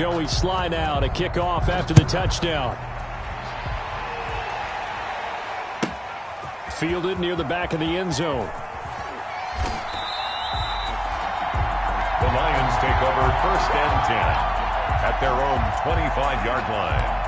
Joey Sly now to kick off after the touchdown. Fielded near the back of the end zone. The Lions take over 1st and 10 at their own 25-yard line.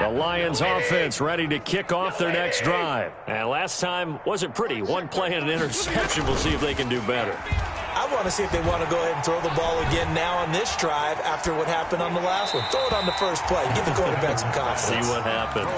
The Lions offense ready to kick off their next drive. And last time wasn't pretty. One play and an interception. We'll see if they can do better. I want to see if they want to go ahead and throw the ball again now on this drive after what happened on the last one. Throw it on the first play. Give the quarterback some confidence. See what happens.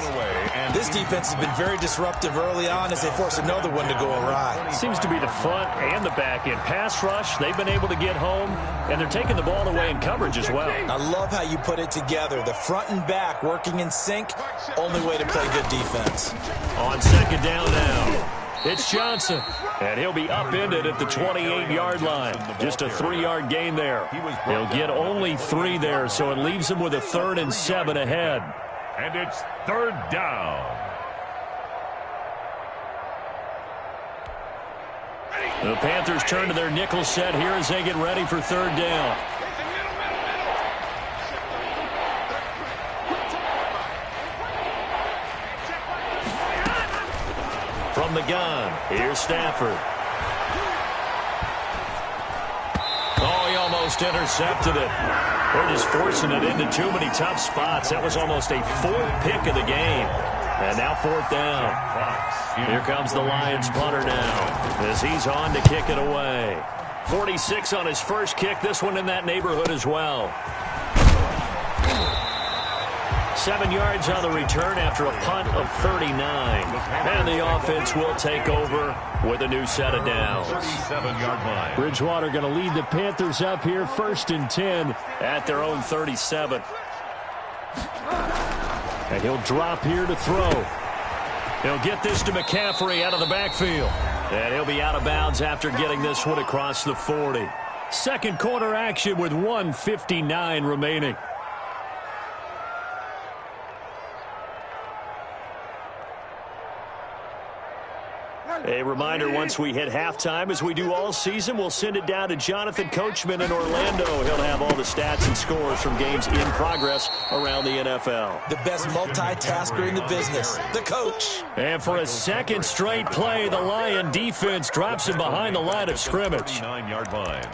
This defense has been very disruptive early on as they force another one to go awry. Seems to be the front and the back end. Pass rush, they've been able to get home, and they're taking the ball away in coverage as well. I love how you put it together. The front and back working in sync. Only way to play good defense. On 2nd down now, it's Johnson. And he'll be upended at the 28-yard line. Just a 3-yard gain there. He'll get only 3 there, so it leaves him with a 3rd and 7 ahead. And it's 3rd down. The Panthers turn to their nickel set here as they get ready for 3rd down. From the gun, here's Stafford. Oh, he almost intercepted it. They're just forcing it into too many tough spots. That was almost a 4th pick of the game. And now 4th down. Here comes the Lions punter now as he's on to kick it away. 46 on his first kick. This one in that neighborhood as well. 7 yards on the return after a punt of 39. And the offense will take over with a new set of downs. 37-yard line. Bridgewater going to lead the Panthers up here 1st and 10 at their own 37. And he'll drop here to throw. He'll get this to McCaffrey out of the backfield. And he'll be out of bounds after getting this one across the 40. Second quarter action with 1:59 remaining. A reminder, once we hit halftime, as we do all season, we'll send it down to Jonathan Coachman in Orlando. He'll have all the stats and scores from games in progress around the NFL. The best multitasker in the business, the coach. And for a second straight play, the Lion defense drops him behind the line of scrimmage. 39-yard line.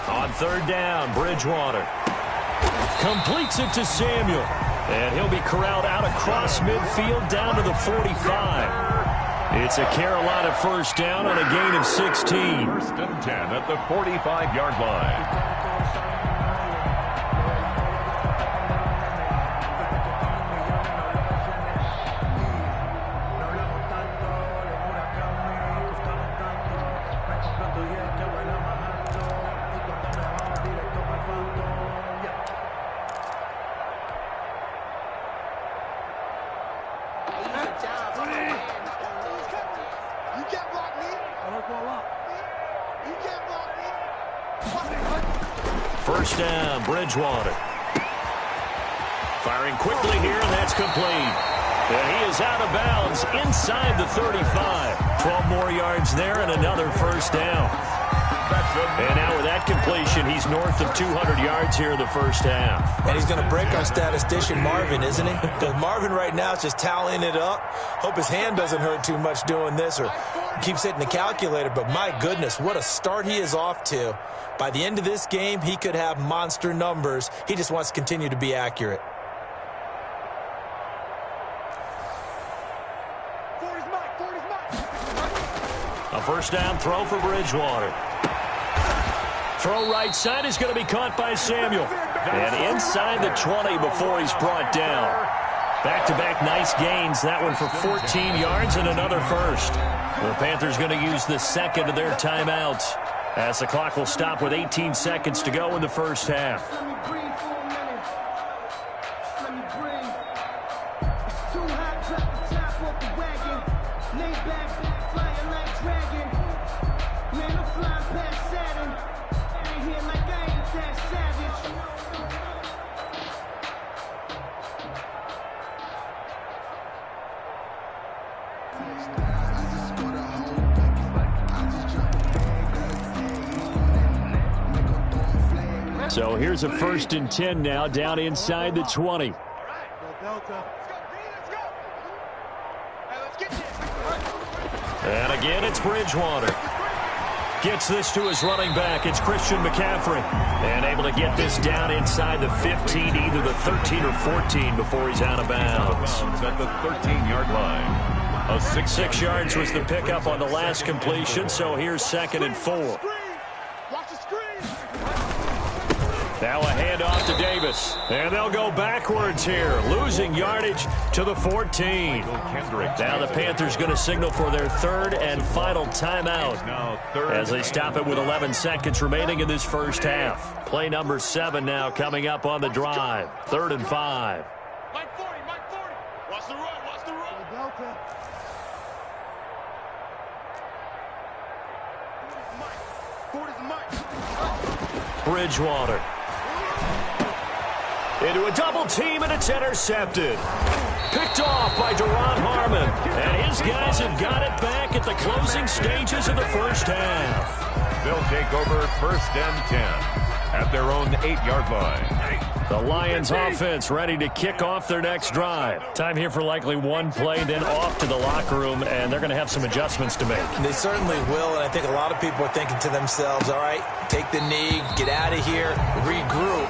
On 3rd down, Bridgewater completes it to Samuel. And he'll be corralled out across midfield down to the 45. It's a Carolina first down on a gain of 16. 1st and 10 at the 45-yard line. First down, Bridgewater. Firing quickly here, and that's complete. And he is out of bounds inside the 35. 12 more yards there and another first down. And now with that completion, he's north of 200 yards here in the first half. And he's going to break our statistician Marvin, isn't he? Because Marvin right now is just tallying it up. Hope his hand doesn't hurt too much doing this or keeps hitting the calculator. But my goodness, what a start he is off to. By the end of this game, he could have monster numbers. He just wants to continue to be accurate. A first down throw for Bridgewater. Throw right side is going to be caught by Samuel. And inside the 20 before he's brought down. Back-to-back nice gains. That one for 14 yards and another first. The Panthers going to use the second of their timeouts as the clock will stop with 18 seconds to go in the first half. So here's a 1st and 10 now, down inside the 20. And again, it's Bridgewater. Gets this to his running back. It's Christian McCaffrey. And able to get this down inside the 15, either the 13 or 14 before he's out of bounds. At the 13-yard line. 6 yards was the pickup on the last completion, so here's 2nd and 4. Now a handoff to Davis. And they'll go backwards here, losing yardage to the 14. Now the Panthers going to signal for their 3rd and final timeout as they stop it with 11 seconds remaining in this first half. Play number 7 now coming up on the drive. 3rd and 5. Mike 40, Mike 40. Watch the run, watch the run. Delta. Mike. 40's Mike. Bridgewater. Into a double team, and it's intercepted. Picked off by Duron Harmon. And his guys have got it back at the closing stages of the first half. They'll take over 1st and 10 at their own 8-yard line. The Lions offense ready to kick off their next drive. Time here for likely one play, then off to the locker room, and they're going to have some adjustments to make. They certainly will, and I think a lot of people are thinking to themselves, all right, take the knee, get out of here, regroup.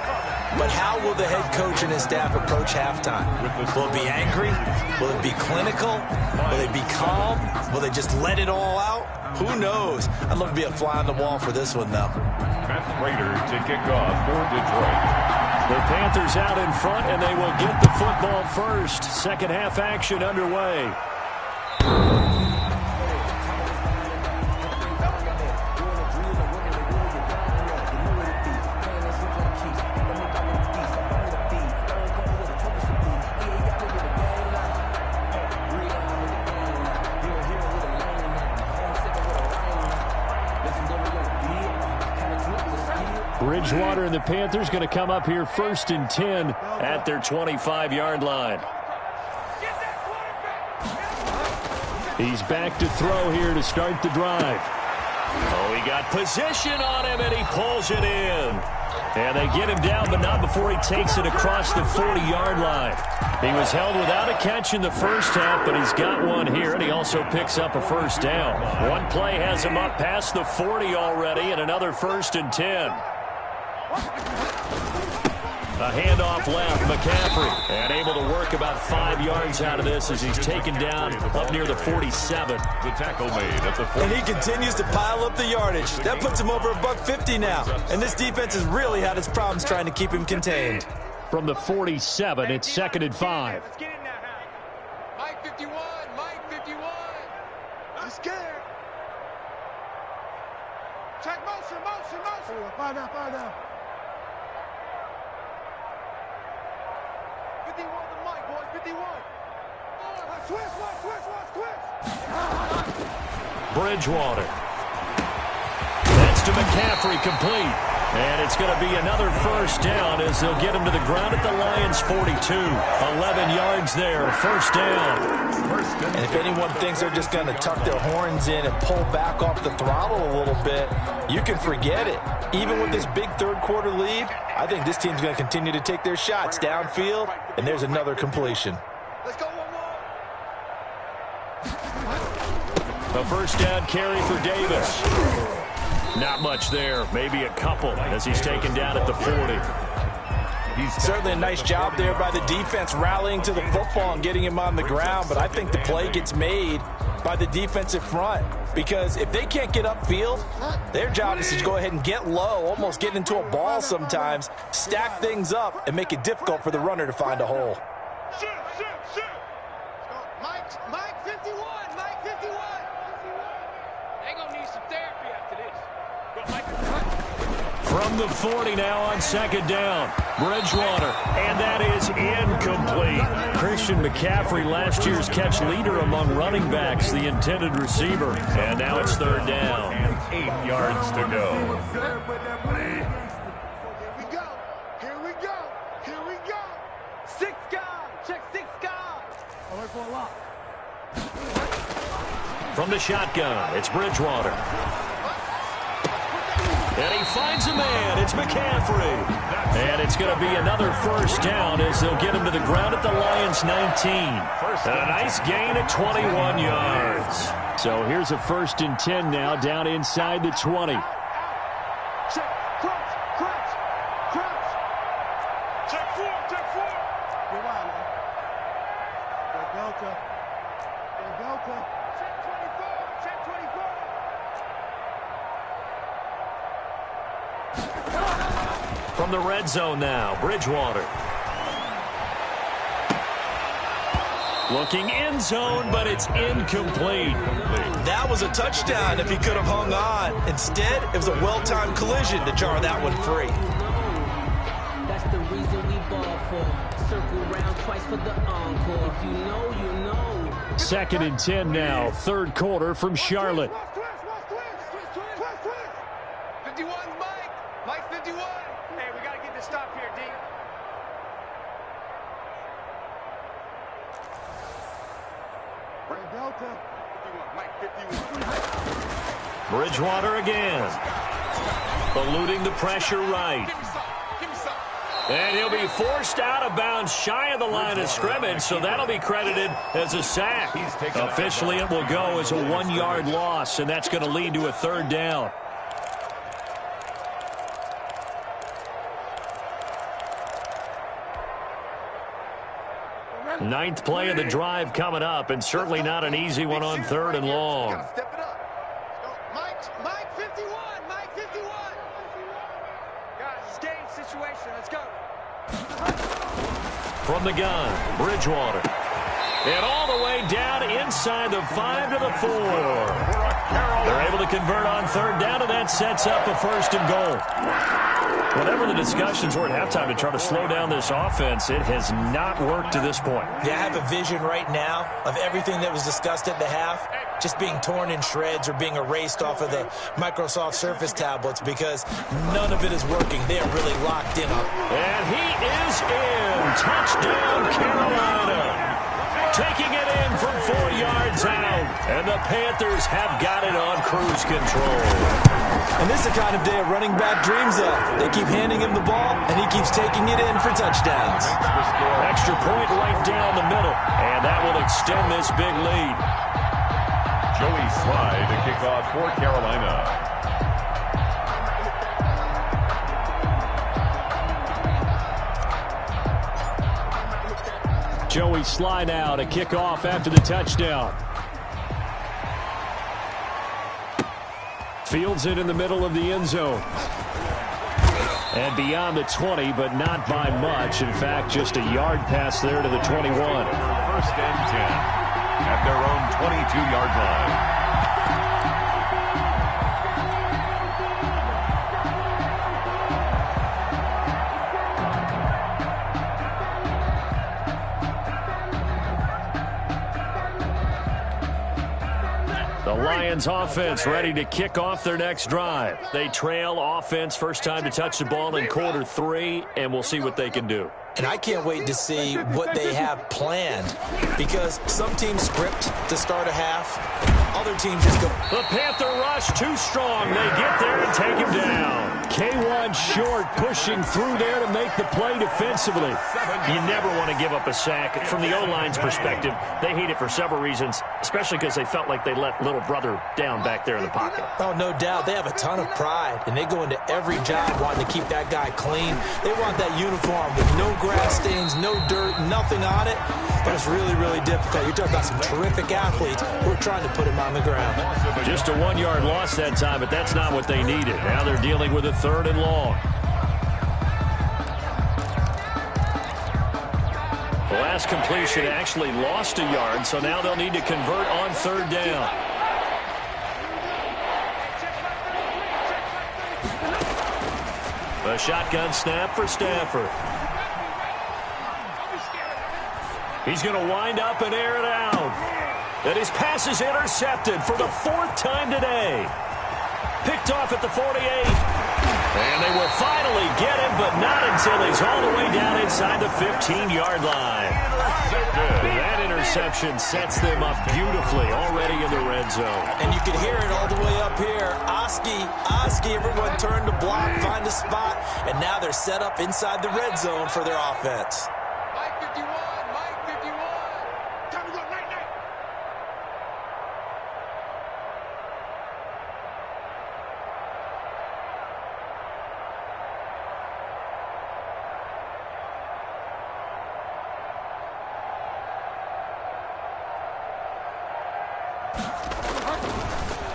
But how will the head coach and his staff approach halftime? Will it be angry? Will it be clinical? Will they be calm? Will they just let it all out? Who knows? I'd love to be a fly on the wall for this one, though. Matt Prater to kick off for Detroit. The Panthers out in front, and they will get the football first. Second half action underway. Bridgewater and the Panthers going to come up here 1st and 10 at their 25-yard line. He's back to throw here to start the drive. Oh, he got position on him, and he pulls it in. And they get him down, but not before he takes it across the 40-yard line. He was held without a catch in the first half, but he's got one here, and he also picks up a first down. One play has him up past the 40 already, and another 1st and 10. A handoff left, McCaffrey, and able to work about 5 yards out of this as he's taken down up near the 47. The tackle made at the 40. And he continues to pile up the yardage. That puts him over $150 now. And this defense has really had its problems trying to keep him contained. From the 47, it's 2nd and 5. Mike 51, Mike 51. I'm scared. Check motion. Fire down. 51 to Mike, boys, 51. Twist. Bridgewater. That's to McCaffrey, complete. And it's going to be another first down as they'll get him to the ground at the Lions' 42. 11 yards there, first down. And if anyone thinks they're just going to tuck their horns in and pull back off the throttle a little bit, you can forget it. Even with this big third-quarter lead, I think this team's going to continue to take their shots downfield, and there's another completion. Let's go one more. A first down carry for Davis. Not much there, maybe a couple as he's taken down at the 40. Certainly a nice job there by the defense rallying to the football and getting him on the ground, but I think the play gets made by the defensive front, because if they can't get upfield, their job is to go ahead and get low, almost get into a ball sometimes, stack things up, and make it difficult for the runner to find a hole. Shoot. Mike 51. Mike 51. They gonna need some therapy after this. Go, Mike. From the 40 now on second down. Bridgewater, and that is incomplete. Christian McCaffrey, last year's catch leader among running backs, the intended receiver. And now it's third down. And 8 yards to go. Here we go. 6 guard. Check 6 guard. I'll work for a lot. From the shotgun, it's Bridgewater. And he finds a man. It's McCaffrey. And it's going to be another first down as they'll get him to the ground at the Lions' 19. And a nice gain at 21 yards. So here's a 1st and 10 now down inside the 20. Check. Crunch. Check 4. You're right, man. Delta. Check 24. From the red zone now, Bridgewater. Looking end zone, but it's incomplete. That was a touchdown if he could have hung on. Instead, it was a well-timed collision to jar that one free. That's the reason we ball for. Circle round twice for the encore. If you know, you know. 2nd and 10 now, 3rd quarter from Charlotte. Twist. 51, Mike 51. Hey, we got to get this stop here, D. Delta. 51, Mike 51. Bridgewater again. Eluding the pressure right. Give me some. And he'll be forced out of bounds shy of the line of scrimmage, so that'll be credited as a sack. Officially, it will go as a 1-yard loss, and that's going to lead to a 3rd down. Ninth play of the drive coming up, and certainly not an easy one on 3rd and long. Step it up. Mike 51. Mike 51. Guys, it's game situation. Let's go. From the gun, Bridgewater. And all the way down inside the 5 to the 4. They're able to convert on 3rd down, and that sets up a 1st and goal. Whatever the discussions were at halftime to try to slow down this offense, it has not worked to this point. Yeah, I have a vision right now of everything that was discussed at the half just being torn in shreds or being erased off of the Microsoft Surface tablets because none of it is working. They are really locked in on. And he is in. Touchdown, Carolina. Taking it in from 4 yards out. And the Panthers have got it on cruise control. And this is the kind of day a running back dreams of. They keep handing him the ball, and he keeps taking it in for touchdowns. Extra point right down the middle. And that will extend this big lead. Joey Slye to kick off for Carolina. Joey Slye now to kick off after the touchdown. Fields it in the middle of the end zone. And beyond the 20, but not by much. In fact, just a yard pass there to the 21. 1st and 10 at their own 22-yard line. The Lions offense ready to kick off their next drive. They trail offense first time to touch the ball in quarter 3, and we'll see what they can do. And I can't wait to see what they have planned because some teams script to start a half. Other teams just go. The Panther rush too strong. They get there and take him down. K1 short pushing through there to make the play defensively. You never want to give up a sack. From the O-line's perspective, they hate it for several reasons, especially because they felt like they let little brother down back there in the pocket. Oh, no doubt. They have a ton of pride, and they go into every job wanting to keep that guy clean. They want that uniform with no grass stains, no dirt, nothing on it. But it's really, really difficult. You're talking about some terrific athletes who are trying to put him on the ground. Just a 1-yard loss that time, but that's not what they needed. Now they're dealing with a 3rd and long. The last completion actually lost a yard, so now they'll need to convert on 3rd down. A shotgun snap for Stafford. He's going to wind up and air it out. And his pass is intercepted for the 4th time today. Picked off at the 48. And they will finally get him, but not until he's all the way down inside the 15-yard line. That interception sets them up beautifully already in the red zone. And you can hear it all the way up here. Oski, everyone turned to block, find a spot, and now they're set up inside the red zone for their offense. Mike 51, Mike 51. Time to go, night.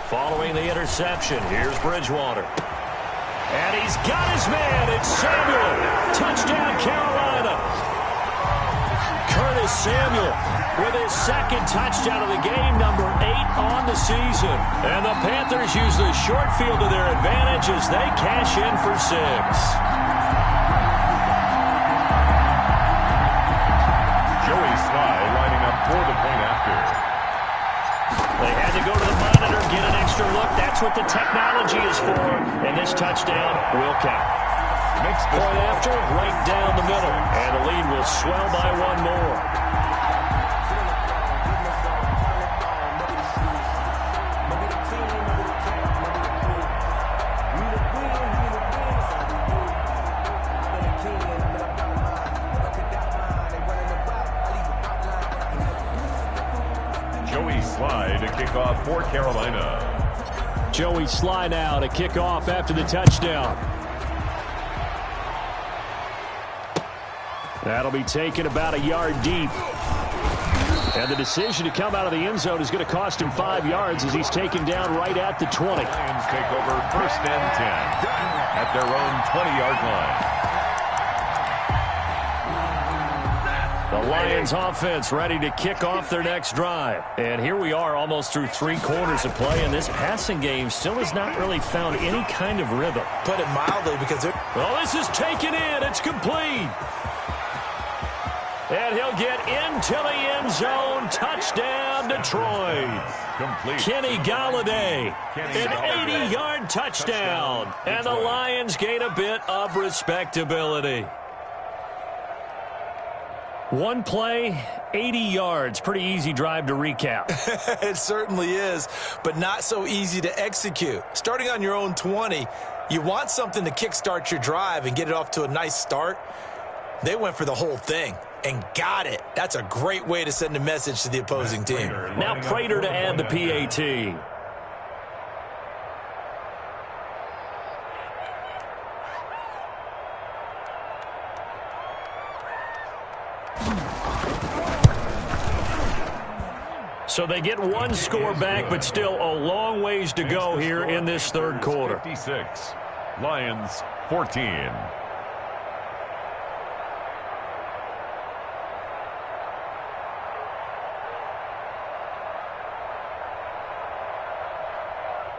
Following the interception, here's Bridgewater. And he's got his man. It's Samuel. Touchdown, Carolina. Curtis Samuel with his 2nd touchdown of the game, number 8 on the season. And the Panthers use the short field to their advantage as they cash in for 6. Joey Sly lining up for the point after. They had to go to the monitor, get an extra look. That's what the technology is for. And this touchdown will count. Next point after, right down the middle. And the lead will swell by 1 more. Sly to kick off for Carolina. Joey Sly now to kick off after the touchdown. That'll be taken about a yard deep. And the decision to come out of the end zone is going to cost him 5 yards as he's taken down right at the 20. Lions take over 1st and 10 at their own 20-yard line. The Lions offense ready to kick off their next drive. And here we are almost through 3 quarters of play, and this passing game still has not really found any kind of rhythm. Put it mildly, because well, this is taken in. It's complete. And he'll get into the end zone. Touchdown, Detroit. Complete. Kenny Galladay, an 80-yard touchdown. And the Lions gain a bit of respectability. 1 play, 80 yards. Pretty easy drive to recap. It certainly is, but not so easy to execute. Starting on your own 20, you want something to kickstart your drive and get it off to a nice start. They went for the whole thing and got it. That's a great way to send a message to the opposing team. Now Prater to add the PAT. So they get 1 score back, but still a long ways to go here in this 3rd quarter. 56. Lions 14.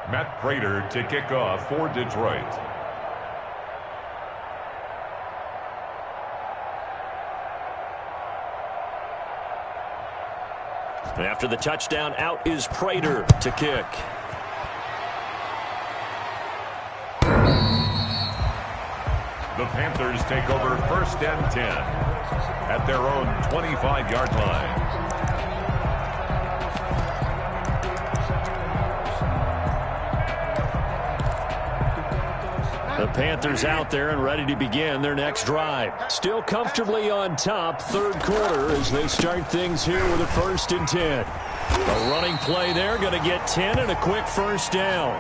Matt Prater to kick off for Detroit. After the touchdown, out is Prater to kick. The Panthers take over 1st and 10 at their own 25-yard line. The Panthers out there and ready to begin their next drive. Still comfortably on top, 3rd quarter as they start things here with a 1st and 10. A running play there, going to get 10 and a quick 1st down.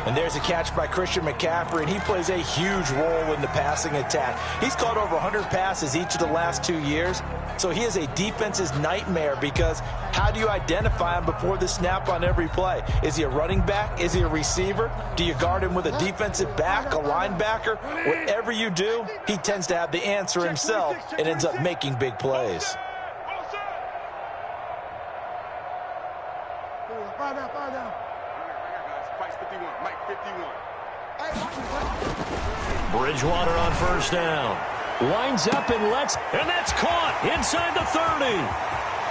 And there's a catch by Christian McCaffrey, and he plays a huge role in the passing attack. He's caught over 100 passes each of the last 2 years, so he is a defense's nightmare because how do you identify him before the snap on every play? Is he a running back? Is he a receiver? Do you guard him with a defensive back, a linebacker? Whatever you do, he tends to have the answer himself and ends up making big plays. Bridgewater on first down. Winds up and that's caught inside the 30.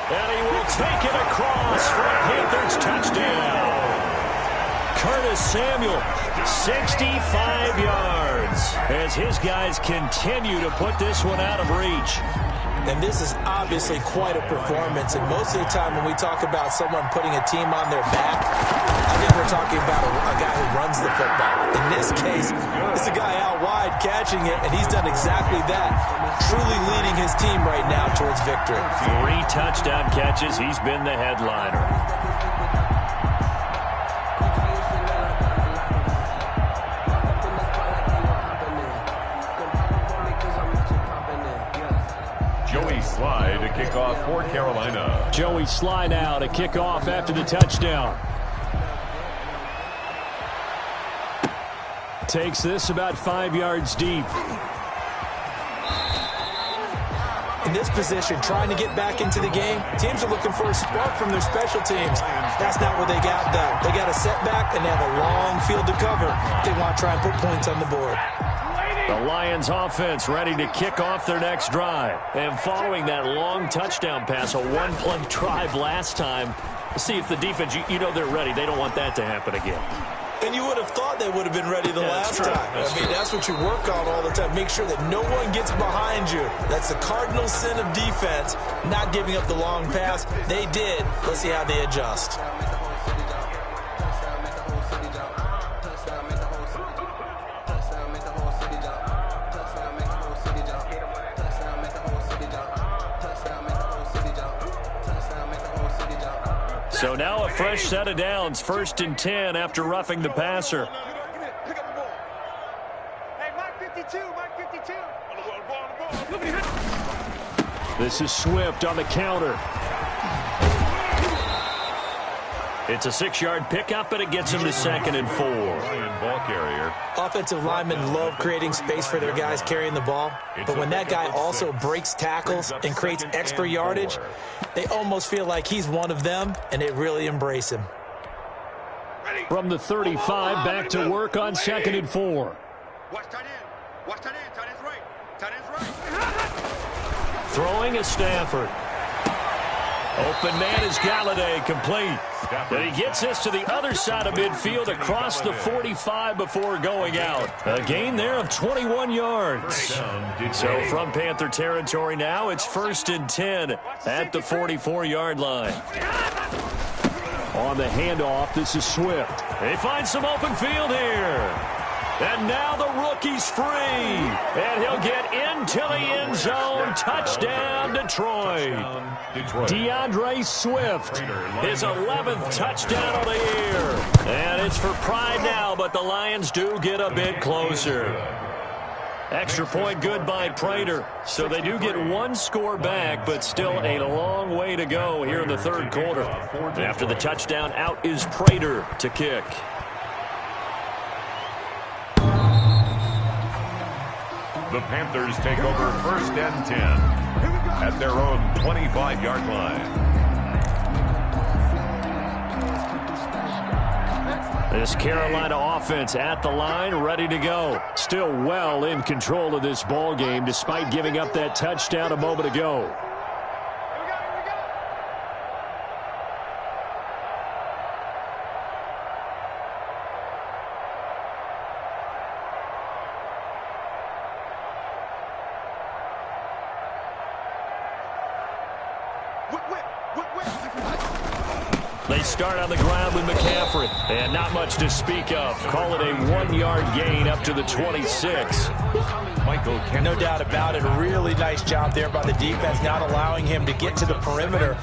And he will take it across for a Panthers touchdown. Curtis Samuel, 65 yards, as his guys continue to put this one out of reach. And this is obviously quite a performance. And most of the time when we talk about someone putting a team on their back, I think we're talking about a guy who runs the football. In this case, it's a guy out wide catching it, and he's done exactly that, truly leading his team right now towards victory. 3 touchdown catches. He's been the headliner. Sly to kick off for Carolina. Joey Sly now to kick off after the touchdown. Takes this about 5 yards deep. In this position, trying to get back into the game, teams are looking for a spark from their special teams. That's not what they got, though. They got a setback, and they have a long field to cover if they want to try and put points on the board. The Lions offense ready to kick off their next drive. And following that long touchdown pass, a one-play drive last time, see if the defense, you know they're ready. They don't want that to happen again. And you would have thought they would have been ready the last time. That's what you work on all the time. Make sure that no one gets behind you. That's the cardinal sin of defense, not giving up the long pass. They did. Let's see how they adjust. So now a fresh set of downs, 1st and 10 after roughing the passer. Hey, Mike 52, Mike 52. This is Swift on the counter. It's a 6-yard pickup, but it gets him to 2nd and 4. Ball carrier. Offensive linemen love creating space for their guys carrying the ball, but when that guy also breaks tackles and creates extra yardage, they almost feel like he's one of them, and they really embrace him. From the 35, back to work on 2nd and 4. Watch tight end. Watch tight end. Tight end's right. Tight end's right. Throwing is Stafford. Open man is Galladay, complete. And he gets this to the other side of midfield across the 45 before going out. A gain there of 21 yards. So from Panther territory now, it's 1st and 10 at the 44-yard line. On the handoff, this is Swift. They find some open field here. And now the rookie's free. And he'll get into the end zone. Touchdown, Detroit. DeAndre Swift, his 11th touchdown of the year. And it's for pride now, but the Lions do get a bit closer. Extra point good by Prater. So they do get 1 score back, but still a long way to go here in the 3rd quarter. After the touchdown, out is Prater to kick. The Panthers take over 1st and 10 at their own 25-yard line. This Carolina offense at the line, ready to go. Still well in control of this ball game despite giving up that touchdown a moment ago. They start on the ground with McCaffrey. And not much to speak of. Call it a 1-yard gain up to the 26. No doubt about it. Really nice job there by the defense, not allowing him to get to the perimeter.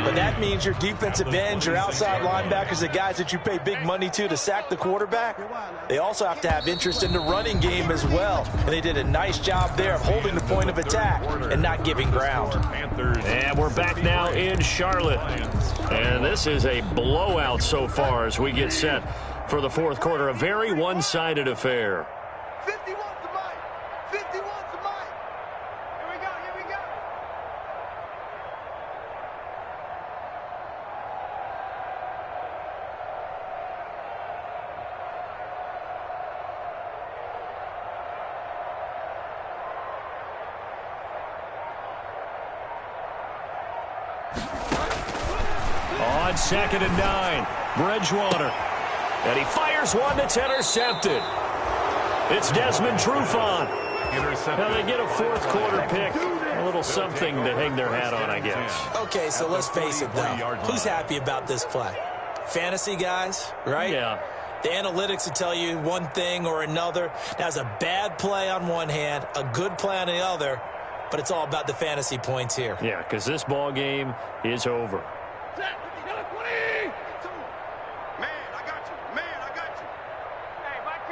But that means your defensive ends, your outside linebackers, the guys that you pay big money to sack the quarterback, they also have to have interest in the running game as well. And they did a nice job there of holding the point of attack and not giving ground. And we're back now in Charlotte. And this is a blowout so far as we get set for the fourth quarter. A very one-sided affair. 51 to Mike. 51 to Mike. Here we go. Here we go. On 2nd and 9, Bridgewater. And he fires one that's intercepted. It's Desmond Trufant. Now they get a fourth quarter pick. A little something to hang their hat on, I guess. Okay, so let's face it, though. Who's happy about this play? Fantasy guys, right? Yeah. The analytics will tell you one thing or another. That's a bad play on one hand, a good play on the other, but it's all about the fantasy points here. Yeah, because this ball game is over. Man, I got you. Man, I got you. Hey, Mike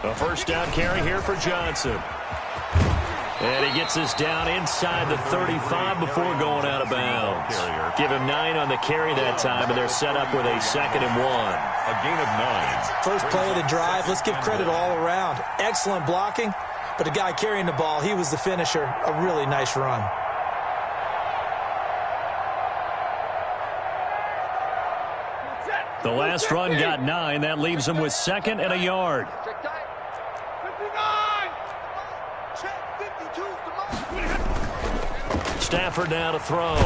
52. A first down carry here for Johnson. And he gets this down inside the 35 before going out of bounds. Give him 9 on the carry that time, and they're set up with a 2nd and 1. A gain of 9. First play of the drive, let's give credit all around. Excellent blocking, but the guy carrying the ball, he was the finisher. A really nice run. The last run got 9. That leaves him with 2nd and a yard. Check tight. 59. Check 52 to Mike. Stafford now to throw.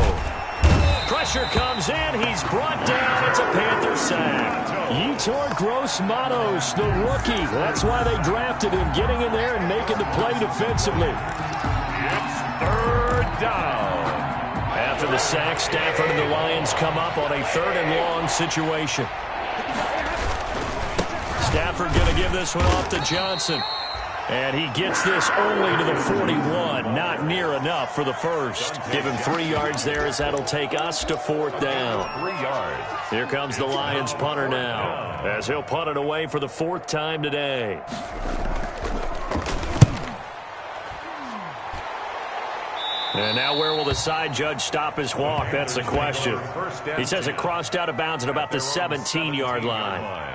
Pressure comes in. He's brought down. It's a Panther sack. Yetur Gross-Matos, the rookie. That's why they drafted him, getting in there and making the play defensively. It's 3rd down. After the sack, Stafford and the Lions come up on a 3rd and long situation. Stafford going to give this one off to Johnson. And he gets this only to the 41. Not near enough for the first. Give him 3 yards there as that'll take us to 4th down. 3 yards. Here comes the Lions punter now, as he'll punt it away for the 4th time today. And now where will the side judge stop his walk? That's the question. He says it crossed out of bounds at about the 17-yard line.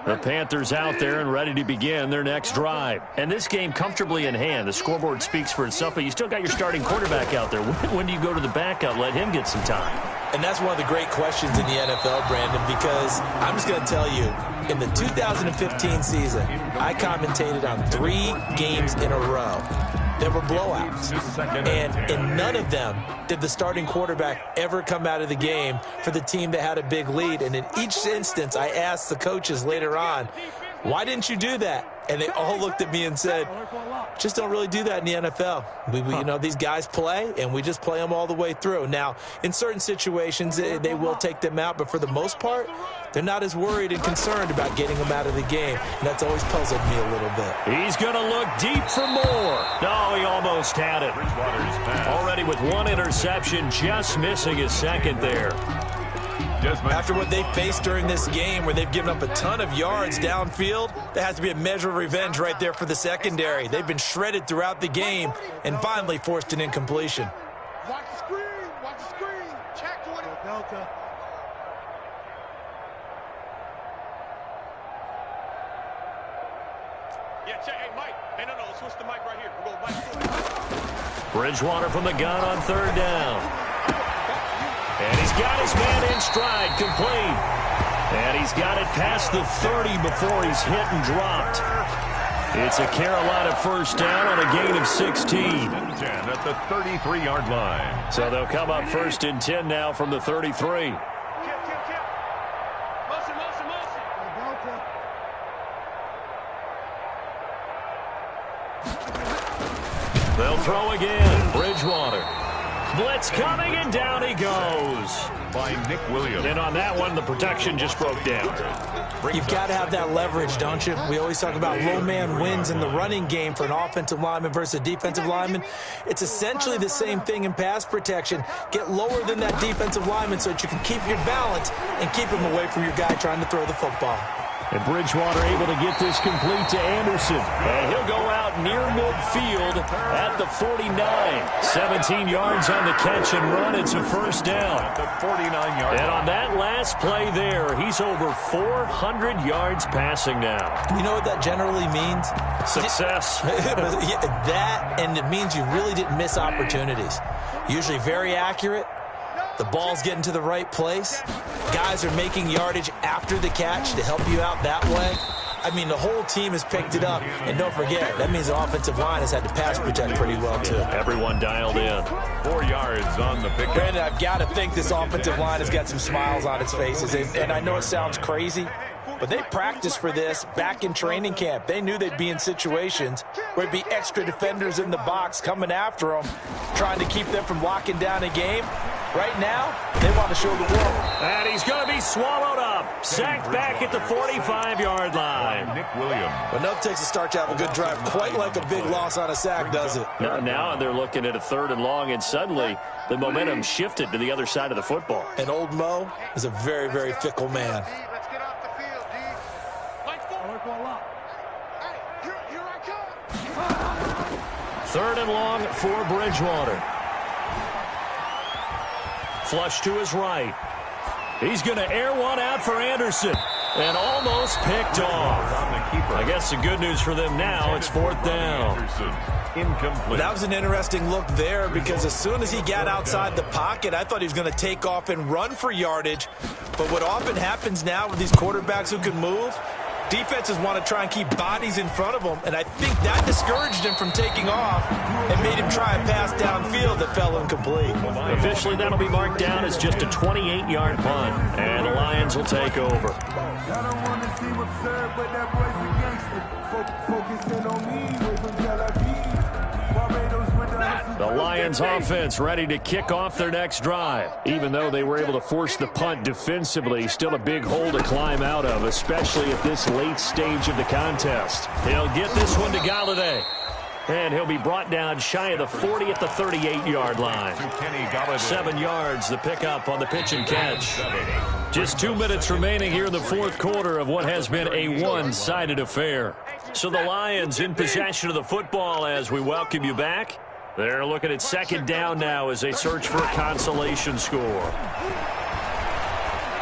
The Panthers out there and ready to begin their next drive. And this game comfortably in hand. The scoreboard speaks for itself, but you still got your starting quarterback out there. When do you go to the backup, let him get some time? And that's one of the great questions in the NFL, Brandon, because I'm just going to tell you, in the 2015 season, I commentated on 3 games in a row. There were blowouts, and in none of them did the starting quarterback ever come out of the game for the team that had a big lead. And in each instance, I asked the coaches later on, why didn't you do that? And they all looked at me and said, just don't really do that in the NFL. You know, these guys play, and we just play them all the way through. Now, in certain situations, they will take them out, but for the most part, they're not as worried and concerned about getting them out of the game, and that's always puzzled me a little bit. He's going to look deep for more. No, he almost had it. Already with 1 interception, just missing his 2nd there. After what they faced during this game where they've given up a ton of yards downfield, there has to be a measure of revenge right there for the secondary. They've been shredded throughout the game and finally forced an incompletion. Watch the screen. Watch the screen. Check 20. Delta. Yeah, check. Hey, Mike. Hey, no, switch the mic right here. We'll go Mike. Bridgewater from the gun on 3rd down. And he's got his man in stride, complete. And he's got it past the 30 before he's hit and dropped. It's a Carolina first down on a gain of 16. 10 at the 33-yard line. So they'll come up first and 10 now from the 33. They'll throw again. Bridgewater. Blitz coming, and down he goes. By Nick Williams. And on that one, the protection just broke down. You've got to have that leverage, don't you? We always talk about low man wins in the running game for an offensive lineman versus a defensive lineman. It's essentially the same thing in pass protection. Get lower than that defensive lineman so that you can keep your balance and keep him away from your guy trying to throw the football. And Bridgewater able to get this complete to Anderson. And he'll go out near midfield at the 49. 17 yards on the catch and run. It's a first down. At the 49-yard And on that last play there, he's over 400 yards passing now. You know what that generally means? Success. That, and it means you really didn't miss opportunities. Usually very accurate. The ball's getting to the right place. Guys are making yardage after the catch to help you out that way. I mean, the whole team has picked it up. And don't forget, that means the offensive line has had to pass protect pretty well, too. Everyone dialed in. 4 yards on the pickup. Brandon, I've got to think this offensive line has got some smiles on its faces. And I know it sounds crazy, but they practiced for this back in training camp. They knew they'd be in situations where it'd be extra defenders in the box coming after them, trying to keep them from locking down a game. Right now, they want to show the world. And he's going to be swallowed up. Sacked back at the 45-yard line. Nick Williams. But enough takes a start to have a good drive. Quite like a big loss on a sack, does it? Now they're looking at a 3rd and long, and suddenly the momentum shifted to the other side of the football. And old Mo is a very, very fickle man. Let's get off the field, D. Here I come. 3rd and long for Bridgewater. Flush to his right. He's going to air one out for Anderson. And almost picked off. I guess the good news for them now, it's 4th down. Incomplete. That was an interesting look there because as soon as he got outside the pocket, I thought he was going to take off and run for yardage. But what often happens now with these quarterbacks who can move, defenses want to try and keep bodies in front of them, and I think that discouraged him from taking off and made him try a pass downfield that fell incomplete. Officially, that'll be marked down as just a 28-yard punt, and the Lions will take over. I don't want to see what's served, but that boy's a gangster. Focusing on me, wait from Tel Aviv. Barbados with the The Lions offense ready to kick off their next drive. Even though they were able to force the punt defensively, still a big hole to climb out of, especially at this late stage of the contest. He'll get this one to Galladay. And he'll be brought down shy of the 40 at the 38-yard line. 7 yards, the pickup on the pitch and catch. Just 2 minutes remaining here in the 4th quarter of what has been a one-sided affair. So the Lions in possession of the football as we welcome you back. They're looking at 2nd down now as they search for a consolation score.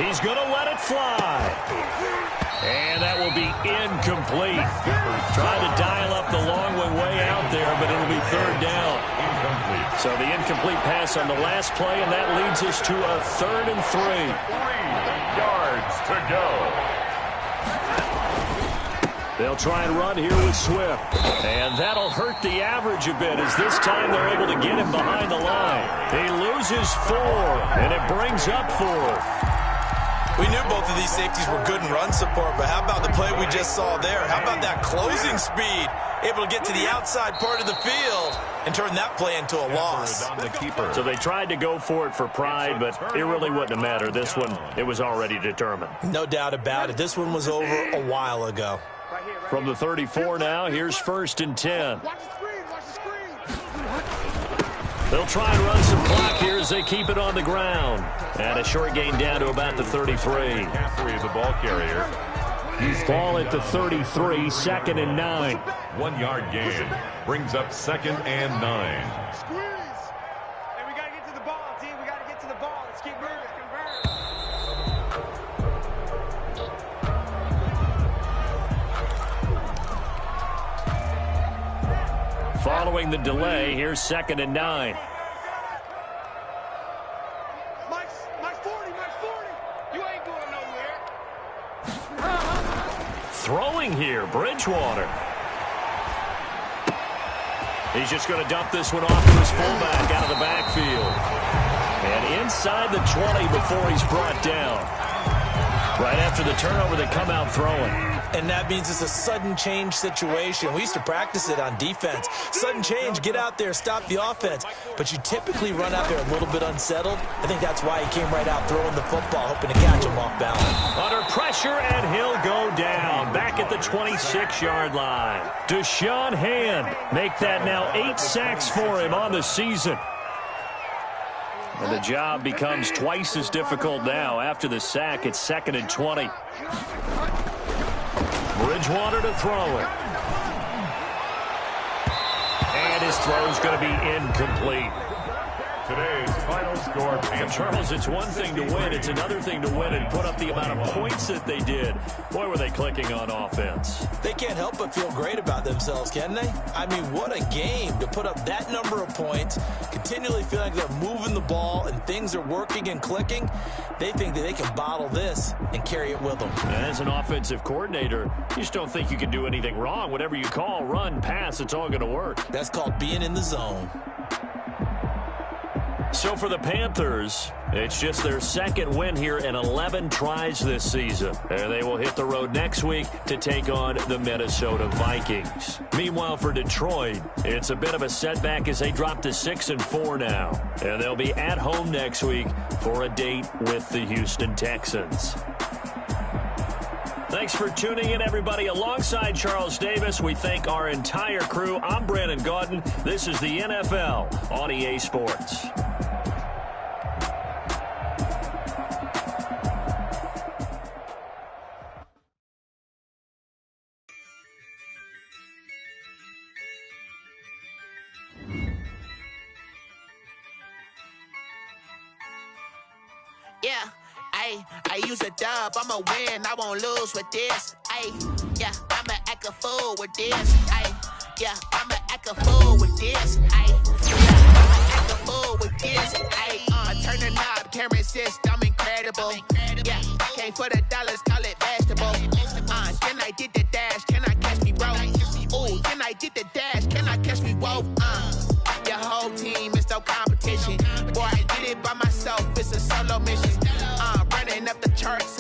He's going to let it fly. And that will be incomplete. Trying to dial up the long one way out there, but it'll be 3rd down. Incomplete. So the incomplete pass on the last play, and that leads us to a 3rd and 3. 3 yards to go. They'll try and run here with Swift. And that'll hurt the average a bit as this time they're able to get him behind the line. He loses 4, and it brings up 4th. We knew both of these safeties were good in run support, but how about the play we just saw there? How about that closing speed? Able to get to the outside part of the field and turn that play into a loss. So they tried to go for it for pride, but it really wouldn't have mattered. This one, it was already determined. No doubt about it. This one was over a while ago. From the 34 now, here's 1st and 10. Watch the screen, watch the screen. They'll try and run some clock here as they keep it on the ground. And a short gain down to about the 33. Halfway the ball carrier. Ball at the 33, 2nd and 9. 1 yard gain. Brings up 2nd and 9. Squeeze. Hey, we got to get to the ball, D. We got to get to the ball. Let's keep moving. Following the delay, here's 2nd and 9. Mike's throwing here, Bridgewater. He's just going to dump this one off to his fullback out of the backfield. And inside the 20 before he's brought down. Right after the turnover, they come out throwing. And that means it's a sudden change situation. We used to practice it on defense. Sudden change, get out there, stop the offense. But you typically run out there a little bit unsettled. I think that's why he came right out throwing the football, hoping to catch him off balance. Under pressure, and he'll go down. Back at the 26-yard line. Deshaun Hand make that now 8 sacks for him on the season. And the job becomes twice as difficult now. After the sack, it's 2nd and 20. Bridgewater to throw it. And his throw's going to be incomplete. Today's final score, Panthers. Charles, it's one thing to win. It's another thing to win and put up the amount of points that they did. Boy, were they clicking on offense. They can't help but feel great about themselves, can they? I mean, what a game to put up that number of points, continually feel like they're moving the ball and things are working and clicking. They think that they can bottle this and carry it with them. As an offensive coordinator, you just don't think you can do anything wrong. Whatever you call, run, pass, it's all going to work. That's called being in the zone. So for the Panthers, it's just their 2nd win here in 11 tries this season. And they will hit the road next week to take on the Minnesota Vikings. Meanwhile, for Detroit, it's a bit of a setback as they drop to 6-4 now. And they'll be at home next week for a date with the Houston Texans. Thanks for tuning in, everybody. Alongside Charles Davis, we thank our entire crew. I'm Brandon Gaudin. This is the NFL on EA Sports. Yeah, I use a dub, I'ma win, I won't lose with this. Yeah, I'ma act a fool with this. Yeah, I'ma act a fool with this. Yeah, I'ma act a fool with this. Turn the knob, can't resist, I'm incredible. Yeah, came for the dollars, call it vegetable. Then I did the dash, can I catch me, bro? Ooh, then I did the dash, can I catch me, whoa? Your whole team is no competition. Boy, I did it by myself, it's a solo mission. Running up the charts,